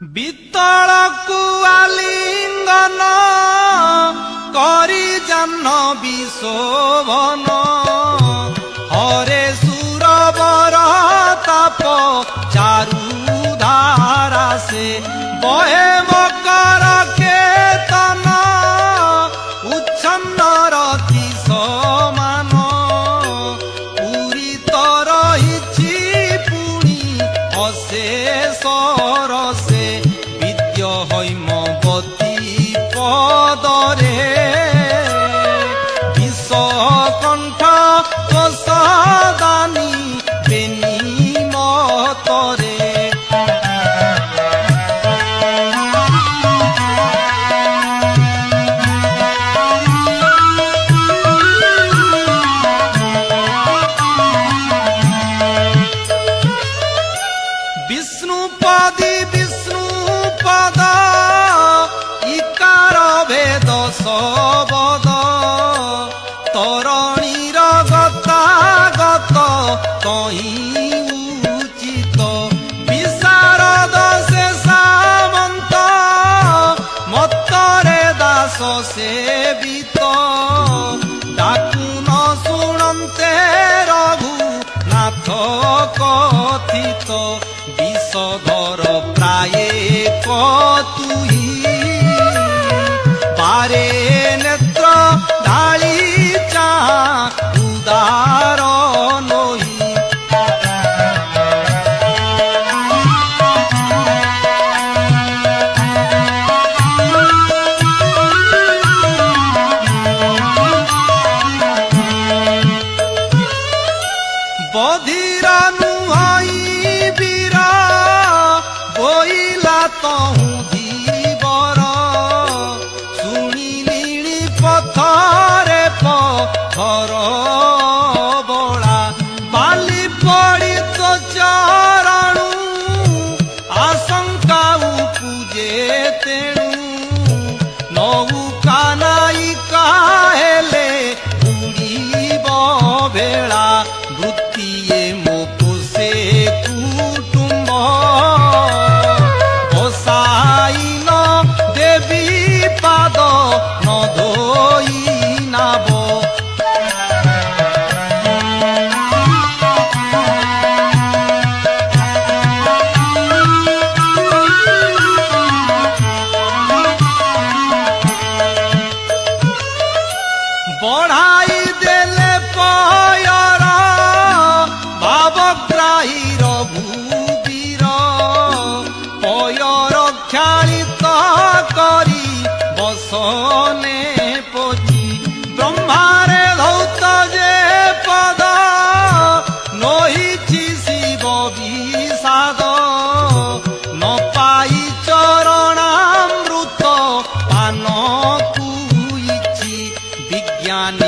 বিতল কুয়ালিঙ্গন করি জাহ্নবী শোভন হরে সুরবর তাপ চারু ধারা সে বহে মকর কেতন উচ্ছন্ন রতি সমান পুরীত রহিছি পুଣି অশেষ রসে বিদ্য হৈমবতী পদরে বিশ্বকণ্ঠ প্রসাদানী বেণী মতরে বিষ্ণুপদী বিষ্ণুপদ ইকার ভেদ সবদ তরণীর গতাগত কহি উচিত বিশারদ শেষামন্ত মত্তরে দাস সেবিত ডাকুন শুণন্তে রঘুনাথ কথিত বিষধর প্রায়ে কতুই বারে নেত্র ঢালি চাহা উদার নই বধির নুহই বীর বইলা তহু ধীবর শুনিলিଣି পথরে পথর বଳା ବାଲି ପଡ଼ିତ ଚରଣୁ ଆଶଙ୍କା ଉପୁଜେ ତେଣୁ ନୌକା ନାୟିକା ହେଲେ ବୁଡ଼ିବ ବେଳା ବୃତ୍ତିଏ ମୋ ପୋଷେ କୁଟୁମ୍ବ ବସାଇନ ଦେବୀ ପାଦ ନ ଧୋଇ ନାବ ବଢ଼ାଇ ଦେଲେ ପୟର ଭାବଗ୍ରାହୀ ରଘୁବୀର ପୟର କ୍ଷାଳିତ କରି ବସନେ ପୋଛି ବ୍ରହ୍ମାରେ ଧୌତ ଯେ ପଦ ନହିଛି ଶିବ ବିଷାଦ ନ ପାଇ ଚରଣାମୃତ ପାନକୁ ଇଛି ବିଜ୍ଞାନୀ